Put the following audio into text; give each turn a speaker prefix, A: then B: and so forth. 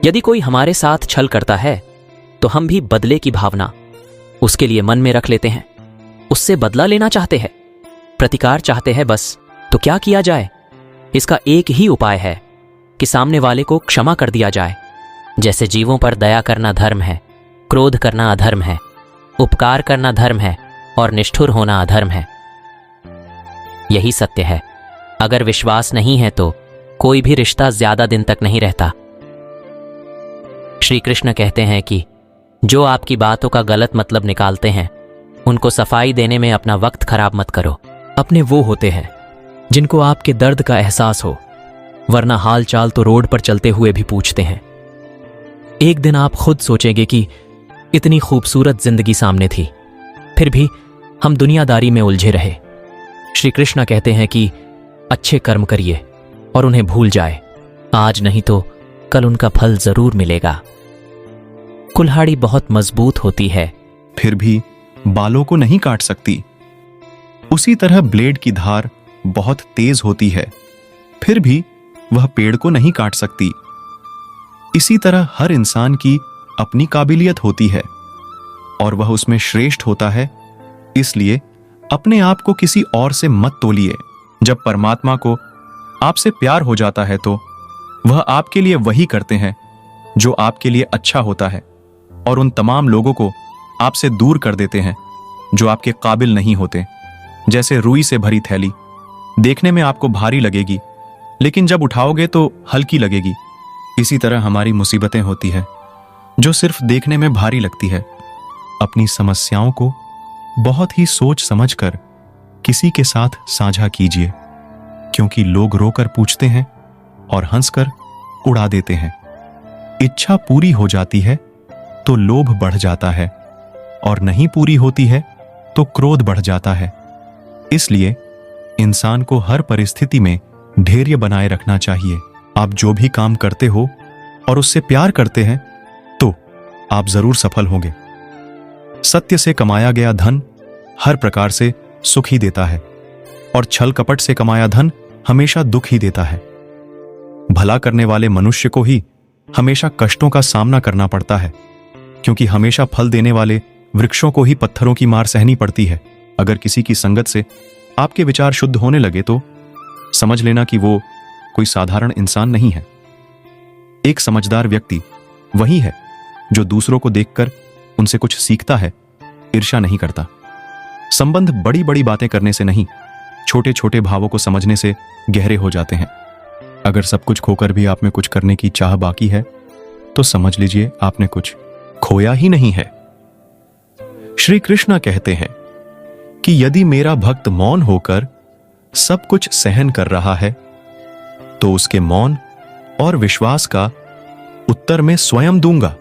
A: यदि कोई हमारे साथ छल करता है तो हम भी बदले की भावना उसके लिए मन में रख लेते हैं। उससे बदला लेना चाहते हैं, प्रतिकार चाहते हैं बस। तो क्या किया जाए? इसका एक ही उपाय है कि सामने वाले को क्षमा कर दिया जाए। जैसे जीवों पर दया करना धर्म है, क्रोध करना अधर्म है, उपकार करना धर्म है और निष्ठुर होना अधर्म है। यही सत्य है। अगर विश्वास नहीं है तो कोई भी रिश्ता ज्यादा दिन तक नहीं रहता। श्री कृष्ण कहते हैं कि जो आपकी बातों का गलत मतलब निकालते हैं उनको सफाई देने में अपना वक्त खराब मत करो।
B: अपने वो होते हैं जिनको आपके दर्द का एहसास हो, वरना हाल चाल तो रोड पर चलते हुए भी पूछते हैं। एक दिन आप खुद सोचेंगे कि इतनी खूबसूरत जिंदगी सामने थी, फिर भी हम दुनियादारी में उलझे रहे। श्री कृष्ण कहते हैं कि अच्छे कर्म करिए और उन्हें भूल जाए। आज नहीं तो कल उनका फल जरूर मिलेगा। कुल्हाड़ी बहुत मजबूत होती है,
C: फिर भी बालों को नहीं काट सकती। उसी तरह ब्लेड की धार बहुत तेज होती है, फिर भी वह पेड़ को नहीं काट सकती। इसी तरह हर इंसान की अपनी काबिलियत होती है और वह उसमें श्रेष्ठ होता है। इसलिए अपने आप को किसी और से मत तोलिए। जब परमात्मा को आपसे प्यार हो जाता है तो वह आपके लिए वही करते हैं जो आपके लिए अच्छा होता है, और उन तमाम लोगों को आपसे दूर कर देते हैं जो आपके काबिल नहीं होते। जैसे रुई से भरी थैली देखने में आपको भारी लगेगी, लेकिन जब उठाओगे तो हल्की लगेगी। इसी तरह हमारी मुसीबतें होती है जो सिर्फ देखने में भारी लगती है। अपनी समस्याओं को बहुत ही सोच समझकर किसी के साथ साझा कीजिए, क्योंकि लोग रोकर पूछते हैं और हंसकर उड़ा देते हैं। इच्छा पूरी हो जाती है तो लोभ बढ़ जाता है, और नहीं पूरी होती है तो क्रोध बढ़ जाता है। इसलिए इंसान को हर परिस्थिति में धैर्य बनाए रखना चाहिए। आप जो भी काम करते हो और उससे प्यार करते हैं तो आप जरूर सफल होंगे। सत्य से कमाया गया धन हर प्रकार से सुख ही देता है, और छल कपट से कमाया धन हमेशा दुख ही देता है। भला करने वाले मनुष्य को ही हमेशा कष्टों का सामना करना पड़ता है, क्योंकि हमेशा फल देने वाले वृक्षों को ही पत्थरों की मार सहनी पड़ती है। अगर किसी की संगत से आपके विचार शुद्ध होने लगे तो समझ लेना कि वो कोई साधारण इंसान नहीं है। एक समझदार व्यक्ति वही है जो दूसरों को देखकर उनसे कुछ सीखता है, ईर्ष्या नहीं करता। संबंध बड़ी बड़ी बातें करने से नहीं, छोटे छोटे भावों को समझने से गहरे हो जाते हैं। अगर सब कुछ खोकर भी आप में कुछ करने की चाह बाकी है तो समझ लीजिए आपने कुछ खोया ही नहीं है। श्री कृष्ण कहते हैं कि यदि मेरा भक्त मौन होकर सब कुछ सहन कर रहा है तो उसके मौन और विश्वास का उत्तर मैं स्वयं दूंगा।